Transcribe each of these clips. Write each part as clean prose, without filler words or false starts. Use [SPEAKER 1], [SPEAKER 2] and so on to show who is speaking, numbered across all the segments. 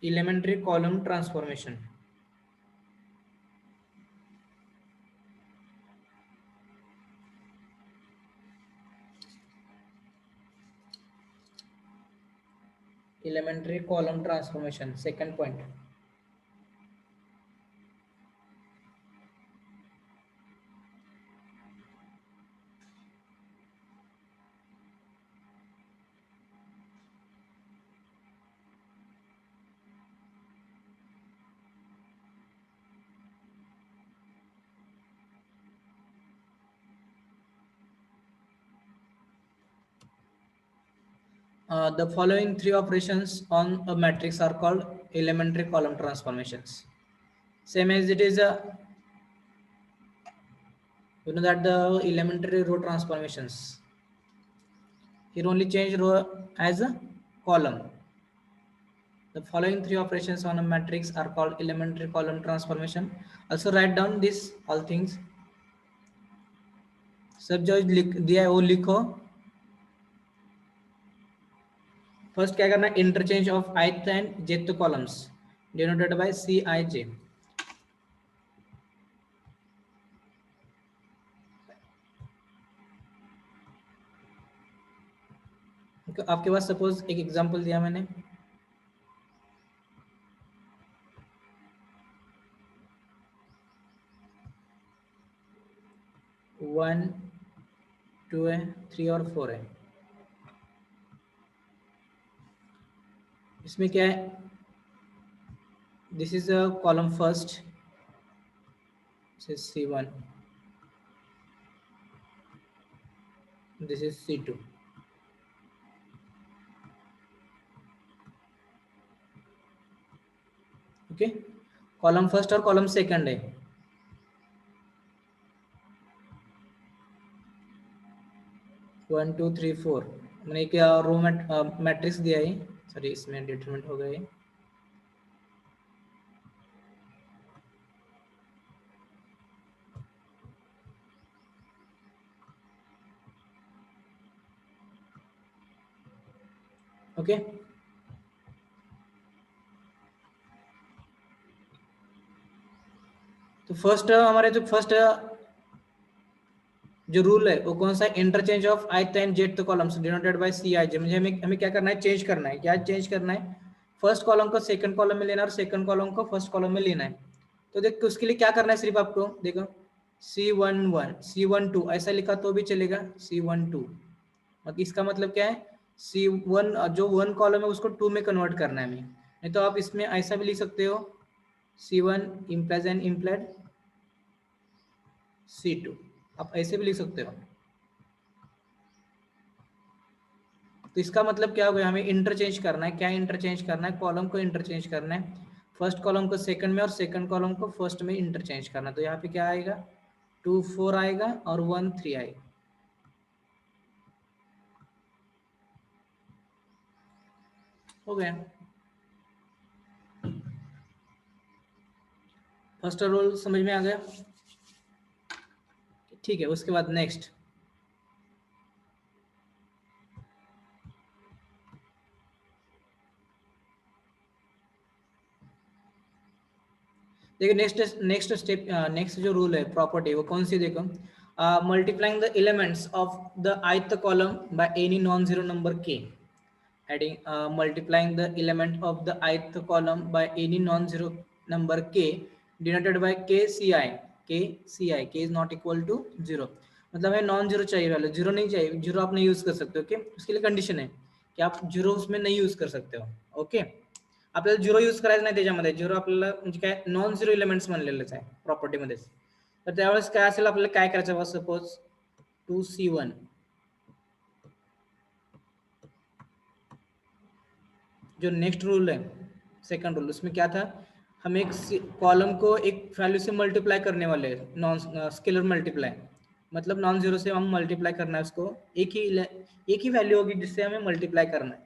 [SPEAKER 1] elementary column transformation. Elementary column transformation, second point. The following three operations on a matrix are called elementary column transformations. Same as it is a, you know that the elementary row transformations. Here only change row as a column. The following three operations on a matrix are called elementary column transformation. Also write down this all things. सब जो दिया है वो लिखो. First क्या करना है, interchange of ith and jth columns denoted by Cij. आपके पास सपोज एक एग्जांपल दिया मैंने, वन टू है, थ्री और फोर है. इसमें क्या है, this is a column first, this is C1, this is C2. Okay, column first और कॉलम सेकंड है. वन टू थ्री फोर मैंने एक रो मैट्रिक्स दिया है. सॉरी, इसमें डिटरमिनेंट हो गए. ओके, तो फर्स्ट हमारे जो फर्स्ट जो रूल है वो कौन सा, interchange of ith and jth columns denoted by Cij. मुझे हमें क्या करना है, चेंज करना है. क्या चेंज करना है, फर्स्ट कॉलम को सेकंड कॉलम में लेना है और सेकंड कॉलम को फर्स्ट कॉलम में लेना है. तो देख उसके लिए क्या करना है, सिर्फ आपको देखो C11 C12 ऐसा लिखा तो भी चलेगा. C12 मतलब इसका मतलब क्या है, C1 जो वन कॉलम है उसको टू में कन्वर्ट करना है हमें. नहीं तो आप इसमें ऐसा भी लिख सकते हो, C1 implies and implied C2, आप ऐसे भी लिख सकते हो. तो इसका मतलब क्या हो गया, हमें इंटरचेंज करना है. क्या इंटरचेंज करना है, कॉलम को इंटरचेंज करना है. फर्स्ट कॉलम को सेकंड में और सेकंड कॉलम को फर्स्ट में इंटरचेंज करना. तो यहाँ पे क्या आएगा, 2 4 आएगा और 1 3 आएगा. हो गया, फर्स्ट रूल समझ में आ गया. ठीक है, उसके बाद नेक्स्ट, देखिए नेक्स्ट स्टेप, नेक्स्ट जो रूल है प्रॉपर्टी वो कौन सी, देखो multiplying the elements of the ith column by any non zero number k. Adding multiplying the element of the ith column by any non-zero number k denoted by kci. k is not equal to 0. मतलब है non zero चाहिए, value zero नहीं चाहिए. Zero आप नहीं use कर सकते. Okay, उसके लिए कंडिशन है कि आप जीरो उसमें नहीं यूज कर सकते हो. ओके, आपल्याला झिरो यूज करायचं नाही त्याच्यामध्ये. झिरो आपल्याला म्हणजे काय, नॉन झिरो एलिमेंट्स म्हणलेलंच आहे प्रॉपर्टीमध्ये. तर त्यावेळेस काय असेल, आपल्याला काय करायचं, सपोज 2C1 जो नेक्स्ट रूल है सेकंड रूल, उसमें क्या था, हम एक कॉलम को एक वैल्यू से मल्टीप्लाई करने वाले हैं, नॉन स्केलर मल्टीप्लाई. मतलब नॉन जीरो से हम मल्टीप्लाई करना है उसको, एक ही वैल्यू होगी जिससे हमें मल्टीप्लाई करना है.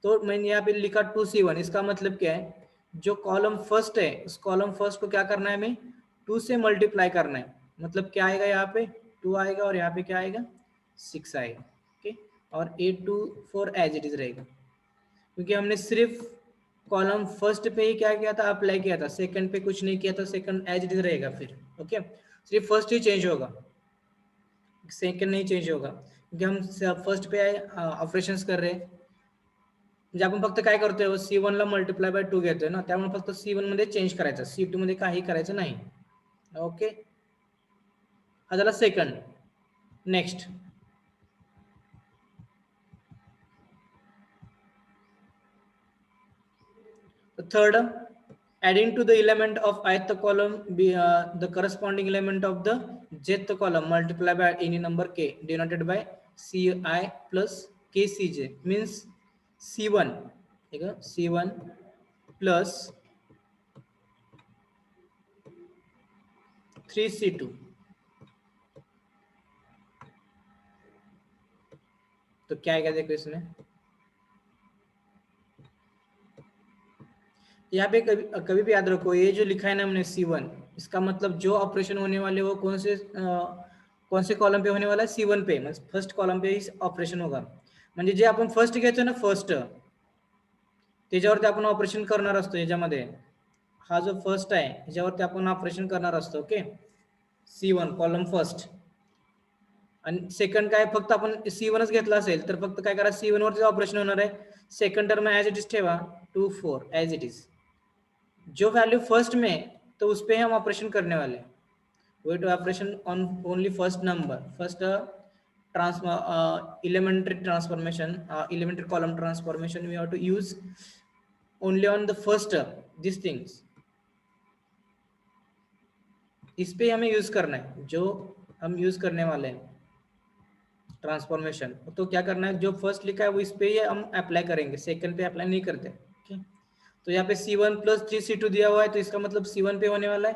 [SPEAKER 1] तो मैंने यहाँ पे लिखा 2C1. इसका मतलब क्या है, जो कॉलम फर्स्ट है उस कॉलम फर्स्ट को क्या करना है, हमें 2 से मल्टीप्लाई करना है. मतलब क्या आएगा, यहाँ पे 2 आएगा और यहाँ पे क्या आएगा, 6 आएगा. ओके, और 8 2 4 एज इट इज रहेगा, क्योंकि हमने सिर्फ कॉलम फर्स्ट पे ही क्या किया था, अप्लाई किया था, सेकंड पे कुछ नहीं किया था, सेकंड एज इट इज रहेगा फिर। ओके, सिर्फ फर्स्ट ही चेंज होगा, सेकंड नहीं चेंज होगा, क्योंकि हम फर्स्ट पे ऑपरेशन्स कर रहे हैं. म्हणजे आपण फक्त काय करतोय, C1 ला मल्टिप्लाय बाय 2 घेतोय ना, त्यामुळे फक्त C1 मध्ये चेंज करायचं, C2 मध्ये काही करायचं नाही. ओके, हा झाला second. Next third, adding to the element of ith column the corresponding element of the jth column multiply by any number k denoted by ci plus kcj means c1, ठीक है, c1 plus 3c2. तो क्या क्या देखो इसमें, यहाँ पे कभी कभी भी याद रखो, ये जो लिखा है ना हमने C1, इसका मतलब जो ऑपरेशन होने वाले वो कौन से कॉलम पे होने वाला है, C1 पे, मतलब फर्स्ट कॉलम पे ही ऑपरेशन होगा. म्हणजे जे आपण फर्स्ट घेतो ना, फर्स्ट त्याच्यावरती आपण ऑपरेशन करणार असतो. याच्यामध्ये हा जो फर्स्ट आहे याच्यावरती आपण ऑपरेशन करणार असतो. Okay, C1 column first. आणि सेकंड काय, फक्त आपण C1च घेतला असेल तर फक्त काय करा, C1 वरती ऑपरेशन होणार आहे. Second term as it is ठेवा, 2 4 एज इट इज. जो वैल्यू फर्स्ट में तो उस पर हम ऑपरेशन करने वाले, wait operation on only first number, first elementary transformation, elementary column transformation we have to use only on the first these things. इस पे हमें यूज करना है, जो हम यूज करने वाले हैं ट्रांसफॉर्मेशन. तो क्या करना है, जो फर्स्ट लिखा है वो इस पे ही हम अप्लाई करेंगे, सेकंड पे अप्लाई नहीं करते. okay? तो यहाँ पे C1 प्लस 3C2 दिया हुआ है, तो इसका मतलब C1 पे होने वाला है.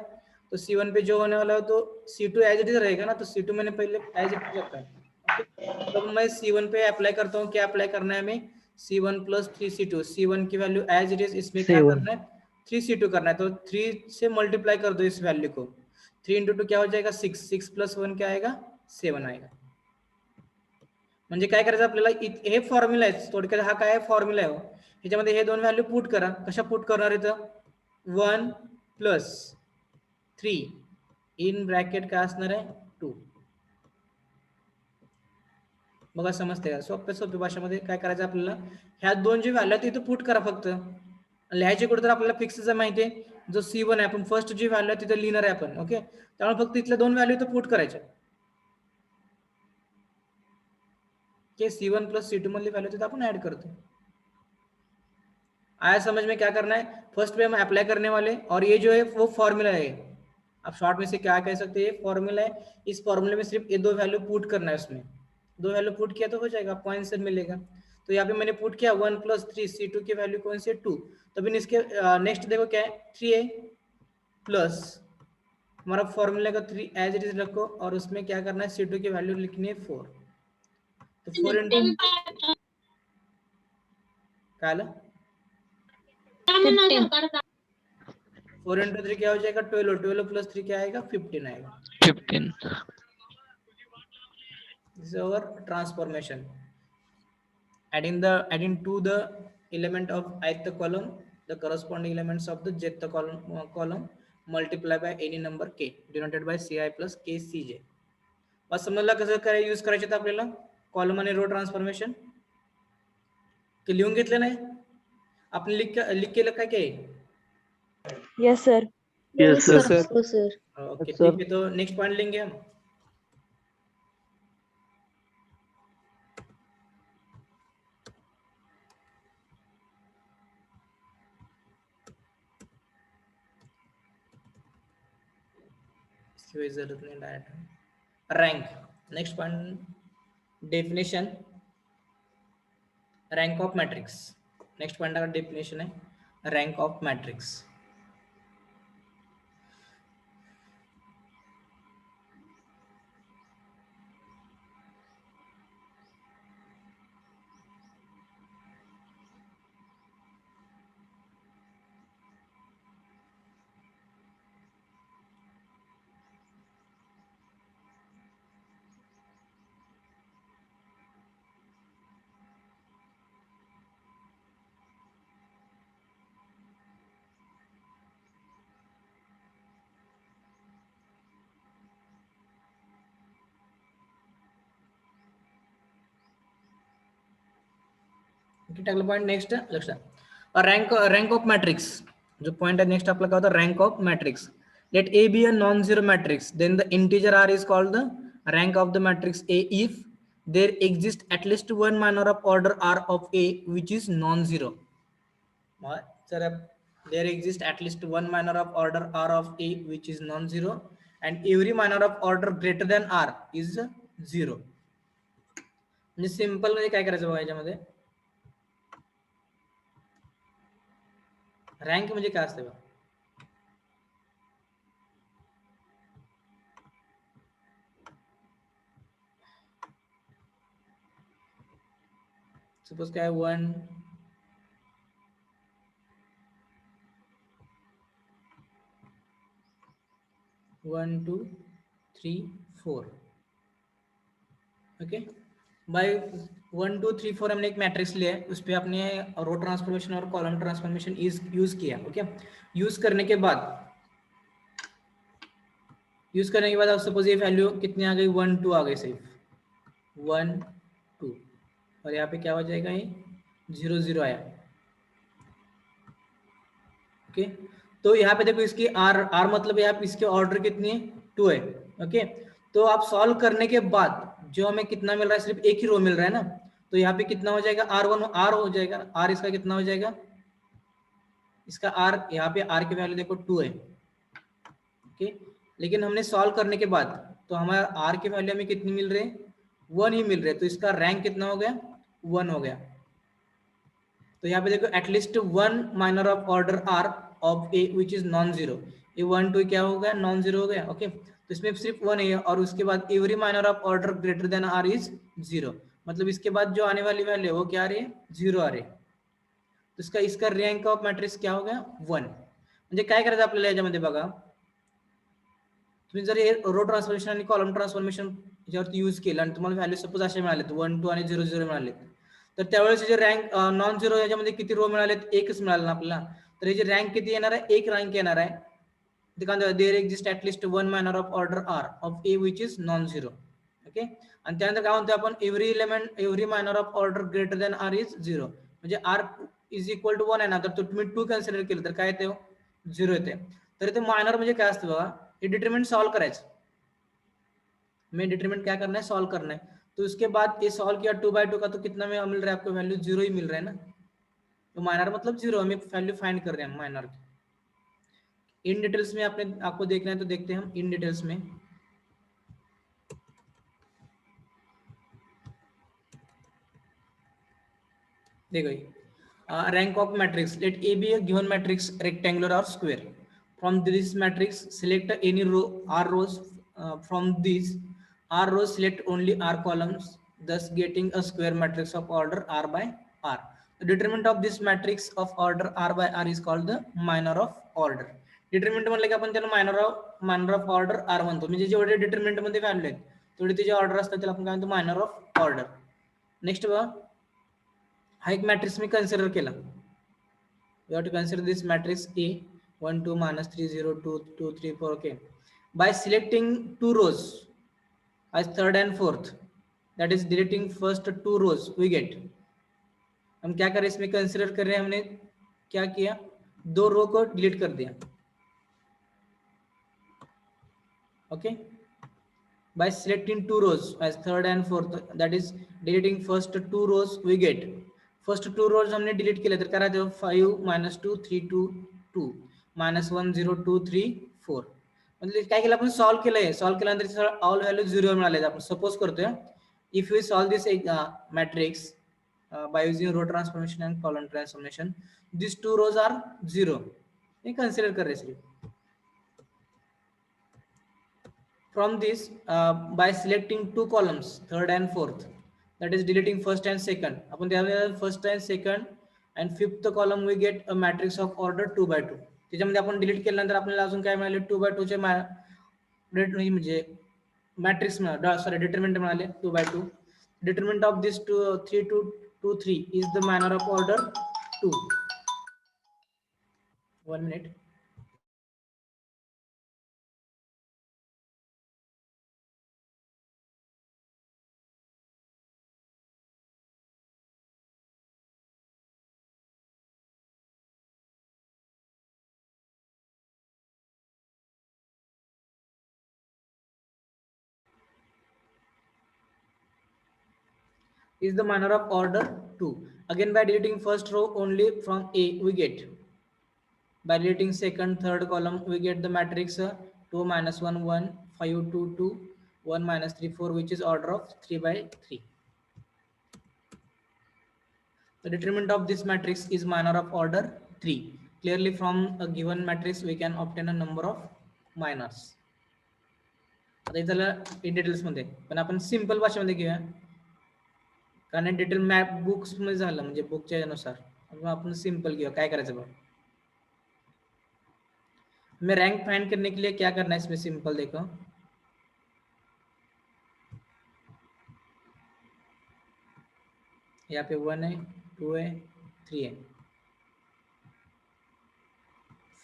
[SPEAKER 1] तो C1 पे जो होने वाला है तो C2 एज इट इज रहेगा ना, तो C2 मैंने पहले एज इट इज रखा है. okay? तो मैं C1 पे अप्लाई करता हूँ, क्या अप्लाई करना है हमें, C1 प्लस 3C2, C1 की वैल्यू एज इट इज, इसमें क्या करना है 3C2 करना है, तो 3 से मल्टीप्लाई कर दो इस वैल्यू को. 3 इंटू 2 क्या हो जाएगा 6, 6 प्लस 1 क्या आएगा 7 आएगा. म्हणजे काय करायचं आपल्याला, हे फॉर्म्युला आहे थोडक्यात, हा काय फॉर्म्युला आहे. ह्याच्यामध्ये हे दोन व्हॅल्यू पुट करा. कशा पुट करणार इथं, 1 प्लस 3 इन ब्रॅकेट काय असणार आहे 2. बघा समजते का, सोप्या सोप्या भाषेमध्ये काय करायचं आपल्याला, ह्या दोन जे व्हॅल्यू आहेत तिथं पुट करा फक्त. लिहायचे कुठं तर आपल्याला फिक्सच माहिती आहे, जो C1 आहे आपण फर्स्ट जी व्हॅल्यू आहे तिथं लिहिणार आहे आपण. ओके, त्यामुळे फक्त इथल्या दोन व्हॅल्यू इथं पुट करायच्या. C1 प्लस C2 मधली वैल्यू तो अपन ऐड करते हैं. आया समझ में, क्या करना है, फर्स्ट पे हम अप्लाई करने वाले, और ये जो है वो फॉर्मूला है. आप शॉर्ट में से क्या कह सकते हैं, फॉर्मूला है. इस फॉर्मूले में सिर्फ ये दो वैल्यू पुट करना है, उसमें दो वैल्यू पुट किया तो हो जाएगा, आपको आंसर मिलेगा. तो यहाँ पे मैंने पुट किया 1 प्लस 3, C2 की वैल्यू कौन सी है 2. तो फिर इसके नेक्स्ट देखो क्या है 3a प्लस हमारा फॉर्मूले का 3 एज इट इज रखो, और उसमें क्या करना है C2 की वैल्यू लिखनी है 4. तो 4 इंटू क्या 4 इंटू 3 क्या हो जाएगा 12, 12 प्लस 3 क्या आएगा 15 आएगा.
[SPEAKER 2] 15.
[SPEAKER 1] This is our transformation. Adding to the element of ith column the corresponding elements of the jth column multiply by any number k denoted by ci plus kcj. बस समजला कसं काय यूज करायचे तर आपल्याला कॉलम आणि रो ट्रान्सफॉर्मेशन. लिहून घेतलं नाही आपण, लिख केलं काय काय.
[SPEAKER 3] Yes sir.
[SPEAKER 2] Yes, sir.
[SPEAKER 1] Okay ठीक है, तो नेक्स्ट पॉइंट लेंगे हम. इसकी जरूरत नहीं direct. Rank, next point, definition rank of matrix. Next point का डेफिनेशन है रैंक ऑफ मैट्रिक्स. ओके, टाकलं पॉईंट. नेक्स्ट लक्षात रँक ऑफ मॅट्रिक्स, जो पॉईंट आहे नेक्स्ट आपला काय होता, rank of matrix. Let A B a non zero matrix, then the integer r is called the rank of the matrix A if there exists at least one minor of order R of A which is non-zero. Sir, there exists at least one minor of order R of A which is non-zero, and every minor of order greater than R is zero. म्हणजे simple मध्ये काय करायचं बघा, याच्यामध्ये rank म्हणजे काय असते बघा. सपोज काय 1 1 2 3 4. ओके, बाय 1 2 3 4 हमने एक मैट्रिक्स लिया है, उस पर आपने रो ट्रांसफॉर्मेशन और कॉलम ट्रांसफॉर्मेशन यूज किया. ओके, यूज करने के बाद आप सपोज ये वैल्यू कितनी आ गई, 1 2 आ गई, सिर्फ 1 2, और यहाँ पे क्या हो जाएगा, ये 0 0 आया. ओके, तो यहाँ पे देखो इसकी आर मतलब यहाँ पे इसके ऑर्डर कितनी है, 2 है. ओके, तो आप सॉल्व करने के बाद जो हमें कितना मिल रहा है, सिर्फ एक ही रो मिल रहा है ना, तो यहाँ पे कितना हो जाएगा, R1 आर हो जाएगा. आर इसका कितना हो जाएगा, इसका आर, यहाँ पे आर की वैल्यू देखो 2 है. ओके, लेकिन हमने सॉल्व करने के बाद तो हमारा आर की वैल्यू हमें कितनी मिल रही है, 1 ही मिल रही है. तो इसका रैंक कितना हो गया, 1 हो गया. तो यहाँ पे देखो at least one minor of order r of A which is non zero. ये 1 2 क्या हो गया, नॉन जीरो हो गया. ओके, तो इसमें सिर्फ 1 है, और उसके बाद every minor of order greater than r is 0. मतलब इसके बाद जो आने वाली वैल्यू है वो क्या आ रही है, 0 आ रही है. तो इसका रँक ऑफ मॅट्रिक्स क्या हो गया, 1. म्हणजे काय करायचं आपल्याला याच्यामध्ये बघा, तुम्ही जर हे रो ट्रान्सफॉर्मेशन आणि कॉलम ट्रान्सफॉर्मेशन याच्यावरती यूज केलं आणि तुम्हाला व्हॅल्यू सपोज असे मिळाले 1 2 आणि 0 0 मिळाले, तर त्यावेळेस जे रँक नॉन झिरो याच्यामध्ये किती रो मिळालेत, एकच मिळालं ना आपल्याला. तर याची रँक किती येणार आहे, एक रँक येणार आहे. ते काय, there exist at least one minor of order r of A which is non zero. Okay, आणि त्यानंतर काय म्हणतो आपण, every minor of order greater than r is 0. म्हणजे आर इज इक्वल टू 1 आहे ना, तर तुम्ही 2 कन्सिडर केलं तर काय येते, 0 येते. तर इथे मायनर म्हणजे काय असतं बघा, हे डिटरमिनंट सॉल्व करायचं. मैं डिटरमिनेंट क्या करना है, सॉल्व करना है. तो उसके बाद ये सॉल्व किया 2/2 का, तो कितना में मिल रहा है आपको, वैल्यू 0 ही मिल रहा है ना. तो माइनर मतलब 0, हमें वैल्यू फाइंड कर रहे हैं माइनर की. इन डिटेल्स में आपको देखना है तो देखते हैं हम इन डिटेल्स में. देखो rank of matrix, let A B a given matrix rectangular और square. From this matrix select any row R rows. From this R rows select only R columns, thus getting a square matrix of order R by R. The determinant of this matrix of order R by R is called the minor of order. Determinant म्हणलं की आपण त्याला minor of order R म्हणतो. म्हणजे जेवढे determinant मध्ये value आहेत तेवढे त्याचे ऑर्डर असतात, त्याला आपण काय म्हणतो, minor of order. नेक्स्ट बघा, हा एक मॅट्रिक्स मी कन्सिडर केला. You have to consider this matrix A 1 2 -3 0 2 2 3 4. Okay, by selecting two rows as third and fourth, that is deleting first two rows, we get, हम क्या करें इसमें कंसिडर कर रहे हैं, हमने क्या किया, 2 रो को डिलीट कर दिया. Okay, by selecting two rows as third and fourth, that is deleting first two rows, we get, first two rows हमने डिलीट केले तर काय राहते, 5 -2 3 2 2 -1 0 2 3 4. म्हणजे काय केलं आपण, सॉल्व केलंय, सॉल्व केल्यानंतर ऑल व्हॅल्यू 0 मिळाले. आपण सपोज करतोय, if you solve this matrix by using row transformation and column transformation, these two rows are 0. ये consider कर रहे सिर्फ. From this by selecting two columns third and fourth, that is deleting first and second, अपन त्याला first and second and fifth column we get a matrix of order 2/2. त्याच्यामध्ये आपण delete केल्यानंतर आपल्याला अजून काय मिळाले, 2/2 चे म्हणजे मॅट्रिक्स मिळाले, सॉरी डिटरमिनंट मिळाले 2/2. Determinant of this 3 2 2 3 is the minor of order 2. 1 minute. is the minor of order 2. Again, by deleting first row only from A, we get, by deleting second, third column, we get the matrix 2 minus 1, 1, 5, 2, 2, 1 minus 3, 4, which is order of 3 by 3. The determinant of this matrix is minor of order 3. Clearly, from a given matrix, we can obtain a number of minors. आता इथला in details मध्ये पण आपण simple भाषेमध्ये घेऊया, कारण detail map books मध्ये झालं म्हणजे बुकच्या यानुसार आपण सिंपल घेऊया. काय करायचं बघ, मैं रैंक फाइंड करने के लिए क्या करना है इसमें, सिंपल देखो, यहाँ पे 1 है, 2 है, 3 है,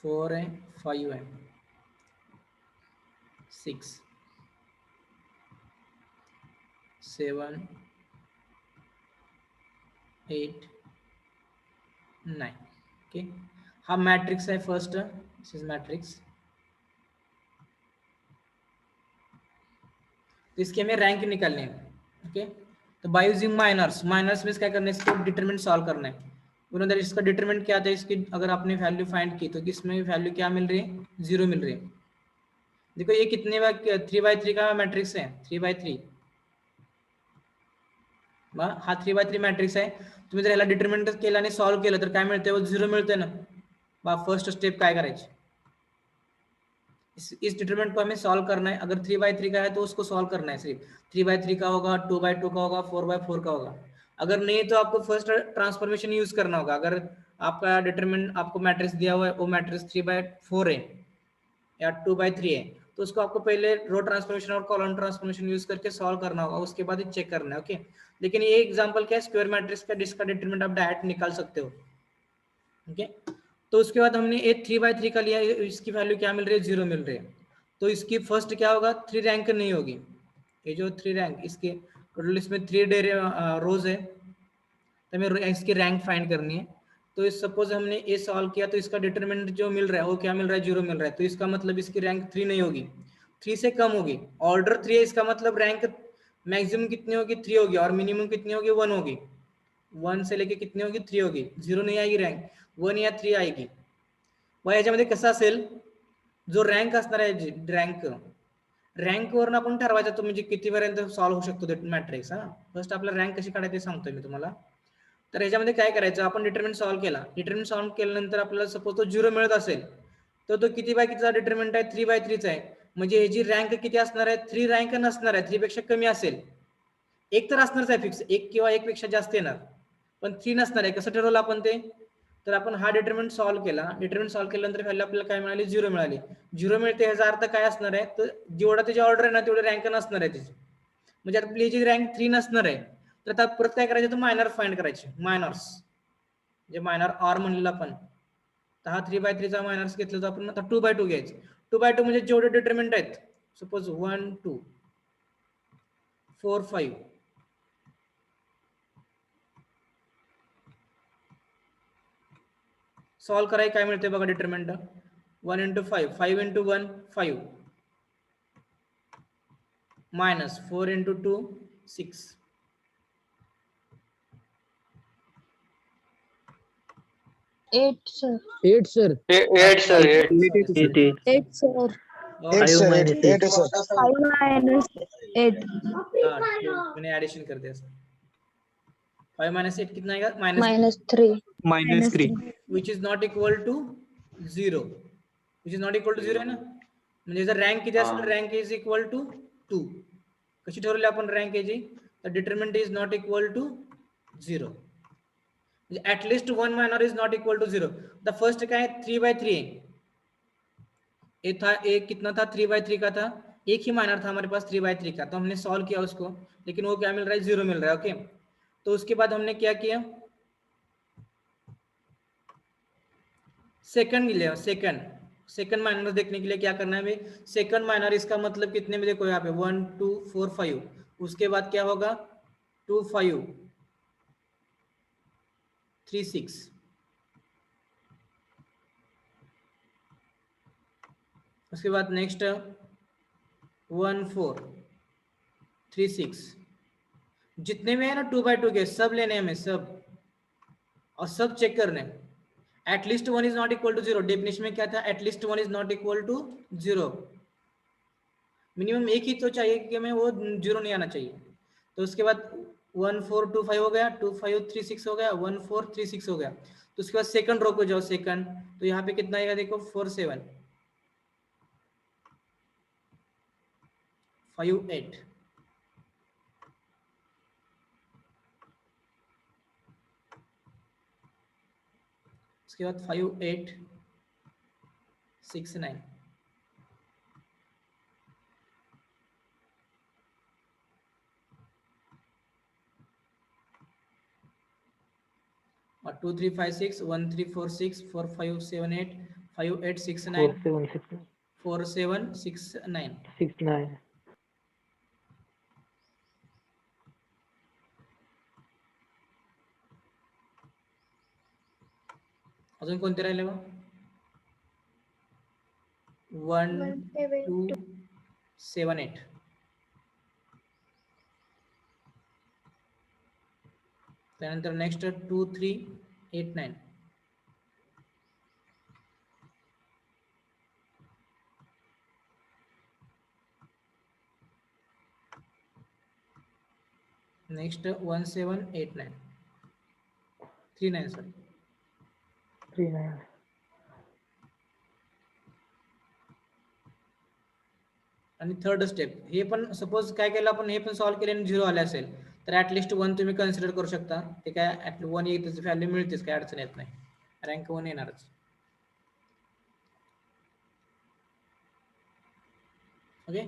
[SPEAKER 1] 4 है, 5 है, 6, 7, 8, 9. ओके, हा मैट्रिक्स है फर्स्ट, दिस इज मैट्रिक्स. तो इसके हमें रैंक निकालने हैं. ओके, तो बाय यूजिंग माइनर्स, माइनर्स में क्या करना है, इसको डिटरमिनेंट सॉल्व करना है. उन्होंने इसका डिटरमिनेंट क्या था, इसकी अगर आपने वैल्यू फाइंड की तो इसमें वैल्यू क्या मिल रही है, 0 मिल रही है. देखो ये कितने बार 3x3 का मैट्रिक्स है, 3x3. हा 3x3 मॅट्रिक्स आहे. तुम्ही जर याला डिटरमिनेंट केला आणि सॉल्व्ह केलं तर काय मिळते, 0 मिळते ना. बा फर्स्ट स्टेप काय करायची, इस डिटरमिनेंट को हमें सॉल्व करना है. अगर 3x3 का है तो उसको सॉल्व करना है. सिर्फ 3x3 का होगा, 2x2 का होगा, 4x4 का होगा. अगर नहीं तो आपको फर्स्ट ट्रांसफॉर्मेशन यूज करना होगा. अगर आपका डिटरमिनेंट आपको मैट्रिक्स दिया हुआ है, वो मैट्रिक्स 3x4 है या 2x3 है, तो उसको आपको पहले रो ट्रांसफॉर्मेशन और कॉलम ट्रांसफॉर्मेशन यूज करके सॉल्व करना होगा, उसके बाद ही चेक करना है. ओके, लेकिन ये एग्जांपल क्या है, स्क्वायर मैट्रिक्स का, जिसका डिटरमिनेंट आप डायरेक्ट निकाल सकते हो. ओके, तो उसके बाद हमने ये 3x3 का लिया, इसकी वैल्यू क्या मिल रही है, 0 मिल रही है. तो इसकी फर्स्ट क्या होगा, 3 रैंक नहीं होगी. ये जो 3 रैंक, इसके टोटल इसमें 3 रोज है, तो हमें इसकी रैंक फाइंड करनी है. तो सपोज हमने ए सॉल्व किया तो इसका डिटरमिनेंट जो मिल रहा है वो क्या मिल रहा है, 0 मिल रहा है. तो इसका मतलब इसकी रैंक 3 नहीं होगी, 3 से कम होगी. ऑर्डर 3 है, इसका मतलब रैंक मैक्सिमम कितनी होगी, 3 होगी, और मिनिमम कितनी होगी, 1 होगी. 1 से लेके कितनी होगी, 3 होगी. 0 नहीं आएगी रैंक, 1 या 3 आएगी. व याच्यामध्ये कसं असेल, जो रँक असणार आहे, रँकवरून आपण ठरवायचं तो म्हणजे कितीपर्यंत सॉल्व्ह होऊ शकतो मॅट्रिक्स. हा, फर्स्ट आपल्याला रँक कशी काढायची सांगतोय मी तुम्हाला. तर ह्याच्यामध्ये काय करायचं, आपण डिटरमिनेंट सॉल्व्ह केला. डिटरमिनेंट सॉल्व्ह केल्यानंतर आपल्याला सपोज तो 0 मिळत असेल तर तो किती बाय कितीचा डिटरमिनेंट आहे, 3x3 चा आहे. म्हणजे ह्याची रँक किती असणार आहे, 3 रँक नसणार आहे, 3 पेक्षा कमी असेल. एक तर असणारच आहे फिक्स, एक किंवा एक पेक्षा जास्त येणार, पण 3 नसणार आहे. कसं ठरवलं आपण ते, तर आपण हा डिटरमिनेंट सॉल्व्ह केला. डिटरमिनेंट सॉल्व्ह केल्यानंतर व्हॅल्यू आपल्याला काय मिळाली, 0 मिळाली. 0 मिळते ह्याचा अर्थ काय असणार आहे, तर जेवढा त्याची ऑर्डर आहे ना तेवढी रँक नसणार आहे त्याची. म्हणजे आपली याची रँक 3 नसणार आहे. तर आता परत काय करायचं, तर मायनर फाइंड करायचे. मायनर्स जे मायनर आर म्हणलेलं आपण, तर हा 3x3 चा मायनर्स घेतलं तर आपण आता 2x2 घ्यायचं. 2x2 म्हणजे जेवढे डिटरमिनेंट आहेत, सपोज 1, 2, 4, 5, सॉल्व करायला काय मिळते बघा determinant, 1 into 5, 5 into 1, 5, minus 4 into 2, 6,
[SPEAKER 3] 8 sir.
[SPEAKER 4] 8 sir.
[SPEAKER 5] 8 sir, 8.
[SPEAKER 2] 8 8
[SPEAKER 3] 8 sir.
[SPEAKER 4] 8 sir. 8
[SPEAKER 2] 5
[SPEAKER 4] 8 sir.
[SPEAKER 3] 5 minus 8.
[SPEAKER 1] मैंने एडिशन कर दिया सर. 5 minus 8 कितना आएगा,
[SPEAKER 3] Minus 3.
[SPEAKER 2] minus 3
[SPEAKER 1] which is not equal to 0. which is not equal to 0 आहे ना, म्हणजे जर रँक किती असेल, रँक इज इक्वल टू 2. कशी ठरवली आपण रँक याची, तर determinant is not equal to 0. म्हणजे at least 1 minor is not equal to 0. The first काय 3x3 है, ये था, एक कितना था, 3x3 का था. एक ही माइनर था हमारे पास 3x3 का, तो हमने सॉल्व किया उसको, लेकिन वो क्या मिल रहा है, 0 मिल रहा है. ओके, तो उसके बाद हमने क्या किया, सेकंड लिया. सेकंड माइनर देखने के लिए क्या करना है भाई, सेकंड माइनर, इसका मतलब कितने में, देखो यहाँ पे 1 2 4 5, उसके बाद क्या होगा 2 5 3 6, उसके बाद नेक्स्ट 1 4 3 6, जितने में है ना 2/2 के सब लेने हैं हमें सब, और सब चेक करने हैं। At least one is not equal to zero, definition में क्या था, at least one is not equal to zero, minimum एक ही तो चाहिए कि हमें वो जीरो नहीं आना चाहिए। तो उसके बाद 1425 हो गया, 2536 हो गया, 1436 हो गया। तो उसके बाद सेकंड रो को जाओ, सेकंड, तो यहाँ पे कितना आएगा देखो 4758। उसके बाद 5869, और 2356 1346 4578 5869
[SPEAKER 2] 4769
[SPEAKER 1] 4769।
[SPEAKER 2] 69
[SPEAKER 1] अजून कोणते राहिले मग? 1278, त्यानंतर नेक्स्ट 2389, नेक्स्ट 1789 39 सॉरी,
[SPEAKER 2] 39
[SPEAKER 1] आणि थर्ड स्टेप हे पण सपोज काय केलं आपण, हे पण सॉल्व्ह केले आणि झिरो आले असेल तर ऍटलिस्ट वन तुम्ही कन्सिडर करू शकता, ते काय वन येतच, व्हॅल्यू मिळतेच, काय अडचण येत नाही, रँक वन येणारच. ओके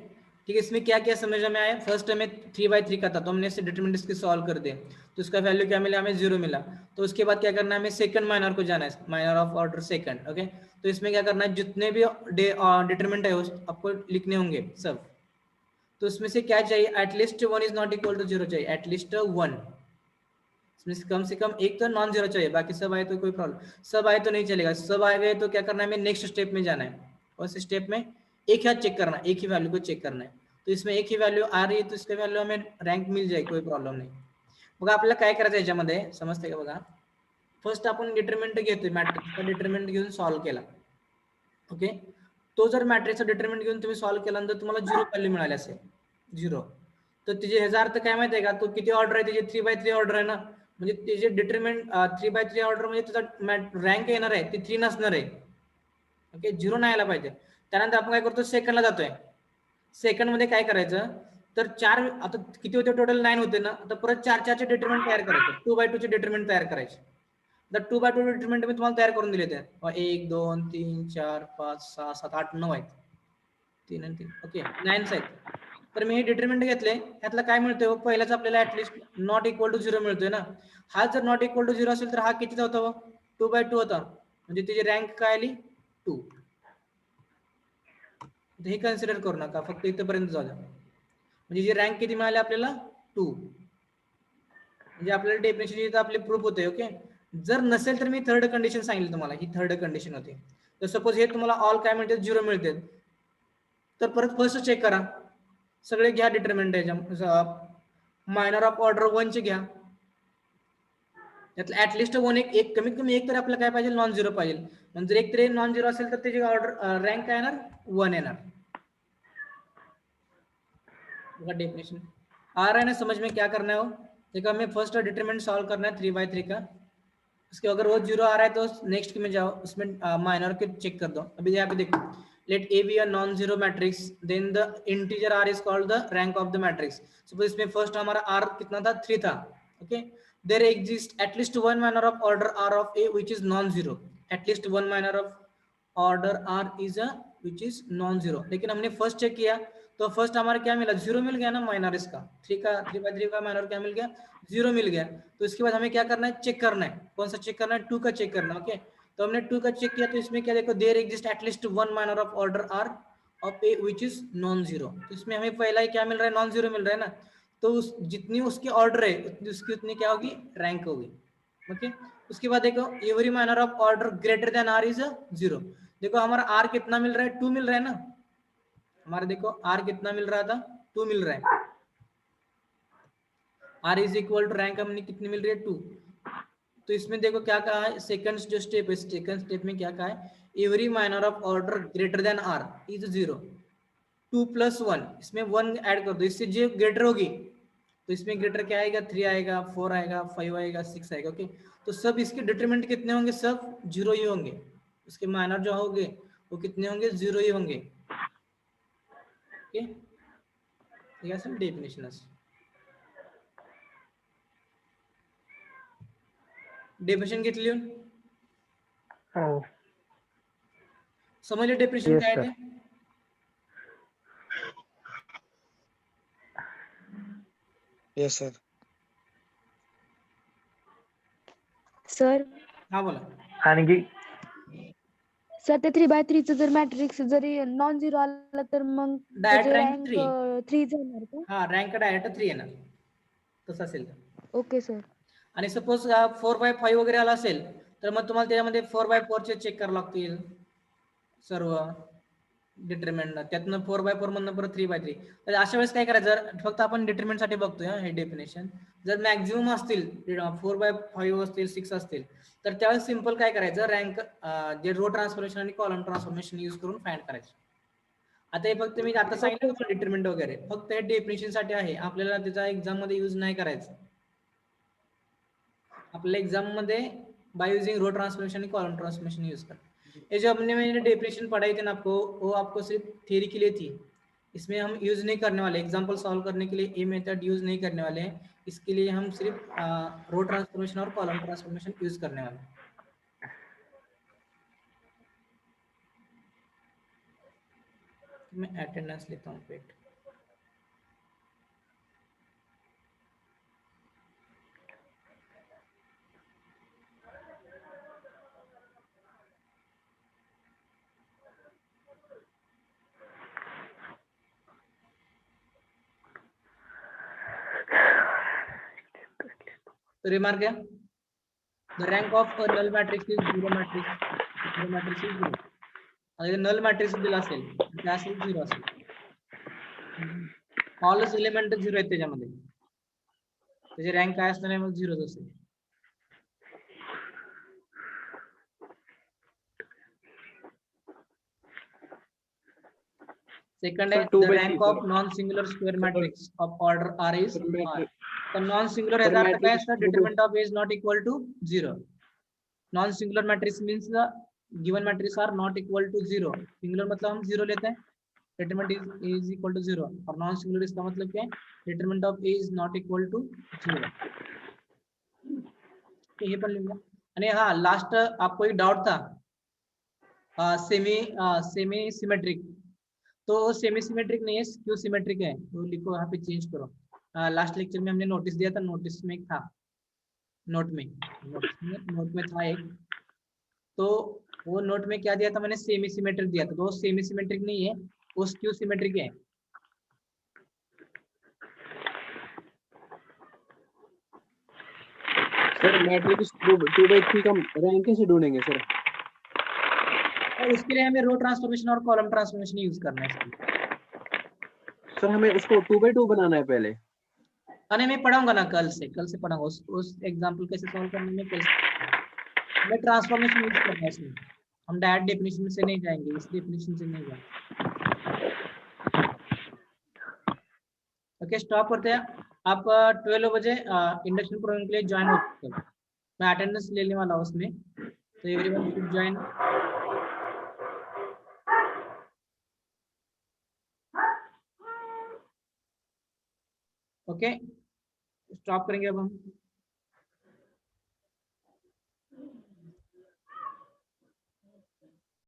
[SPEAKER 1] ठीक है, इसमें क्या क्या समझ में आया? फर्स्ट हमें 3/3 का था, तो हमने इसे डिटरमिनेंट्स की सॉल्व कर दिए, तो उसका वैल्यू क्या मिला हमें, जीरो मिला. तो उसके बाद क्या करना है हमें, सेकंड माइनर को जाना है, minor of order second. Okay तो इसमें क्या करना है, जितने भी डिटरमिनेंट है आपको लिखने होंगे सब. तो इसमें से क्या चाहिए, at least one is not equal to zero चाहिए, एटलीस्ट वन. इसमें कम से कम एक तो नॉन जीरो चाहिए, बाकी सब आए तो कोई प्रॉब्लम, सब आए तो नहीं चलेगा, सब आए गए तो क्या करना है हमें, नेक्स्ट स्टेप में जाना है. उस स्टेप में एक ही चेक करना है, एक ही वैल्यू को चेक करना है. तो इसमें एक ही वैल्यू आ रही है तो इसके वैल्यू हमें रँक मिल जाईल, कोई प्रॉब्लेम नाही. बघा आपल्याला काय करायचं याच्यामध्ये, समजते का बघा. फर्स्ट आपण डिटरमिनंट घेतोय, मॅट्रिक्सचा डिटरमिनंट घेऊन सॉल्व्ह केला. ओके तो जर मॅट्रिक्सचा डिटरमिनंट घेऊन तुम्ही सॉल्व्ह केल्यानंतर तुम्हाला झिरो व्हॅल्यू मिळाली असेल, झिरो, तर तिचे ह्याचा अर्थ काय माहिती आहे का, तो किती ऑर्डर आहे, त्याची 3/3 ऑर्डर आहे ना, म्हणजे त्याचे डिटरमिनंट 3/3 ऑर्डर म्हणजे त्याचा रँक येणार आहे ती 3 नसणार आहे. ओके झिरो नाही आला पाहिजे. त्यानंतर आपण काय करतो, सेकंडला जातोय. सेकंड मध्ये काय करायचं, तर चार, आता किती होते टोटल 9 होते ना, आता परत 4/4 चे डिटरमिनंट तयार करायचे, 2/2 चे डिटरमिनंट तयार करायचे. तर 2/2 डिटरमिनंट मी तुम्हाला तयार करून दिले ते, 1 2 3 4 5 6 7 8 9 आहेत, 3 आणि 3 ओके 9 आहेत. तर मी हे डिटरमिनंट घेतले, ह्यातलं काय मिळतंय, पहिल्याच आपल्याला at least not equal to zero मिळतोय ना. हा जर नॉट इक्वल टू झिरो असेल तर हा कितीचा होता, 2/2 होता, म्हणजे त्याची रँक काय आली 2. हे कन्सिडर करू नका, फक्त इथपर्यंत जाऊ द्या. म्हणजे जी रँक किती मिळाली आपल्याला 2, म्हणजे आपल्याला डेफिनेशन इथं आपले प्रूफ होते. ओके जर नसेल तर मी थर्ड कंडिशन सांगितली तुम्हाला, ही थर्ड कंडिशन होती. तर सपोज हे तुम्हाला ऑल काय मिळते, झिरो मिळते, तर परत फर्स्ट चेक करा, सगळे घ्या डिटरमिनंट याच्या, मायनर ऑफ ऑर्डर वन चे घ्या, त्यातलं ऍटलिस्ट वन, एक कमीत कमी एक तरी आपल्याला काय पाहिजे, नॉन झिरो पाहिजे. म्हणजे एक तरी नॉन झिरो असेल तर त्याची ऑर्डर रँक काय येणार, वन येणार. डेफिनेशन आ रहा है ना समझ में, क्या करना है वो देखो, हमें फर्स्ट डिटरमिनेंट सॉल्व करना है 3/3 का. उसके अगर वो जीरो आ रहा है तो नेक्स्ट में जाओ, उसमें माइनर के चेक कर दो. अभी यहाँ पे देखो, let A B a non zero matrix, then the integer r is called the rank of the matrix. Suppose इसमें फर्स्ट हमारा आर कितना था, 3 था. Okay there exist at least one minor of order r of A which is non zero, at least one minor of order r is a which is non zero. लेकिन हमने first check किया तो first हमारा क्या मिला, जीरो मिल गया ना, minor इसका 3/3 का माइनर क्या मिल गया, जीरो मिल गया. तो इसके बाद हमें क्या करना है, चेक करना है, कौन सा चेक करना है, 2 का चेक करना है. ओके तो हमने 2 का चेक किया, तो इसमें क्या देखो, there exist at least one minor of order r of A which is non zero. तो इसमें हमें पहला ही क्या मिल रहा है, नॉन जीरो मिल रहा है ना, तो जितनी उसकी ऑर्डर है उसकी उतनी क्या होगी, रैंक होगी. ओके उसके बाद देखो, every minor of order greater than r is zero. देखो हमारा आर कितना मिल रहा है, 2 मिल रहा है ना, हमारे देखो आर कितना मिल रहा था, 2 मिल रहा है. R is equal to rank हमने कितनी मिल रही है 2। तो इसमें देखो क्या कहा है, सेकंड जो स्टेप है, सेकंड स्टेप में क्या कहा है, every minor of order greater than r is 0। 2 + 1, इसमें 1 ऐड कर दो, इससे जो ग्रेटर होगी तो इसमें ग्रेटर क्या आएगा, 3 आएगा, 4 आएगा, 5 आएगा, 6 आएगा। ओके, तो सब इसके डिटरमिनेंट कितने होंगे, सब 0 ही होंगे। उसके माइनर जो होंगे वो कितने होंगे, 0 ही होंगे। ओके, ठीक है सर, डेफिनेशन डेफिनेशन घेतली लिहून,
[SPEAKER 2] हो.
[SPEAKER 1] समजले डेफिनेशन
[SPEAKER 2] Yes,
[SPEAKER 1] काय
[SPEAKER 2] sir.
[SPEAKER 1] आहे ते?
[SPEAKER 4] Yes, sir.
[SPEAKER 3] सर
[SPEAKER 1] हा बोला.
[SPEAKER 2] आणखी
[SPEAKER 3] सर ते 3/3 चं जर मॅट्रिक्स जरी नॉन झिरो आला तर मग
[SPEAKER 1] डायरेक्ट
[SPEAKER 3] त्याची
[SPEAKER 1] रँक
[SPEAKER 3] रँक
[SPEAKER 1] 3.
[SPEAKER 3] 3 होणार का?
[SPEAKER 1] हा, रँक डायरेक्ट 3 येणार तसं असेल तर.
[SPEAKER 3] Okay sir.
[SPEAKER 1] आणि सपोज 4/5 वगैरे आला असेल तर मग तुम्हाला त्याच्यामध्ये 4/4 चे चेक करावं लागतील सर्व डिटरमिनंट, त्यातनं 4/4 मधनं परत 3/3. तर अशा वेळेस काय करायचं, फक्त आपण डिटरमिनंट साठी बघतोय हे डेफिनेशन. जर मॅक्झिमम असतील 4/5 असतील, 6 असतील, तर त्यावेळेस सिंपल काय करायचं, रँक जे रो ट्रान्सफॉर्मेशन आणि कॉलम ट्रान्सफॉर्मेशन यूज करून फाइंड करायचं. आता हे फक्त मी आता सांगितलं ना डिटरमिनंट वगैरे, फक्त हे डेफिनेशन साठी आहे, आपल्याला त्याचा एक्झाम मध्ये यूज नाही करायचं. आपल्याला एग्जाम मध्ये बाय यूजिंग रो ट्रांसफॉर्मेशन और कॉलम ट्रांसफॉर्मेशन यूज कर। ये जो हमने मैंने डेफिनेशन पढ़ाई थी ना आपको, वो आपको सिर्फ थ्योरी के लिए थी, इसमें हम यूज नहीं करने वाले, एग्जाम्पल सॉल्व करने के लिए ये मेथड यूज नहीं करने वाले हैं। इसके लिए हम सिर्फ रो ट्रांसफॉर्मेशन और कॉलम ट्रांसफॉर्मेशन यूज करने वाले हैं। मैं अटेंडेंस लेता हूँ पेट। तो रिमार्क है, the rank of a null matrix is 0 matrix. 0 matrix is 0. अगर null matrix दिला असेल तर काय असेल, 0 असेल. ऑलच एलिमेंट 0 आहेत त्याच्यामध्ये, त्याची रँक काय असणार आहे, मग 0 असेल. सेकंड है, the rank of non-singular square matrix of order R is R. तर नॉन सिंगुलर याचा अर्थ काय असतं, determinant of is not equal to 0. Non singular matrix means given matrix are not equal to 0. Singular मतलब हम 0 लेते हैं, डिटरमिनेंट इज इक्वल टू 0, और नॉन सिंगुलर इसका मतलब क्या है, determinant of A is not equal to 0. हे पण लिहून घ्या. आणि हा लास्ट आपको एक डाउट था, सेमी सिमेट्रिक, तो सेमी सिमेट्रिक नहीं है, स्क्यू सिमेट्रिक है, तो लिखो यहाँ पे चेंज करो. लास्ट लेक्चर में हमने नोटिस दिया था, नोटिस में था, नोट में था एक, तो वो नोट में क्या दिया था मैंने, सेमी सिमेट्रिक दिया था, तो वो सेमी सिमेट्रिक नहीं है, वो स्क्यू सिमेट्रिक है.
[SPEAKER 5] सर मैट्रिक्स 2/3 का रैंक कैसे ढूंढेंगे सर?
[SPEAKER 1] और उसके लिए हमें रो ट्रांसफॉर्मेशन और कॉलम ट्रांसफॉर्मेशन यूज करना है.
[SPEAKER 5] सर हमें उसको 2/2 बनाना है पहले.
[SPEAKER 1] अरे मैं पढ़ाऊंगा ना, कल से पढ़ाऊंगा उस एग्जाम्पल कैसे सॉल्व करने में, कल हमें ट्रांसफॉर्मेशन यूज करना है इसमें, हम डायरेक्ट डेफिनेशन से नहीं जाएंगे, इस डेफिनेशन से नहीं जाएंगे. ओके, स्टॉप करते हैं. आप 12 बजे इंडक्शन प्रोग्राम के लिए ज्वाइन हो सकते हो, मैं अटेंडेंस लेने वाला हूँ उसमें, तो everyone should join. Okay, stop करेंगे अब हम.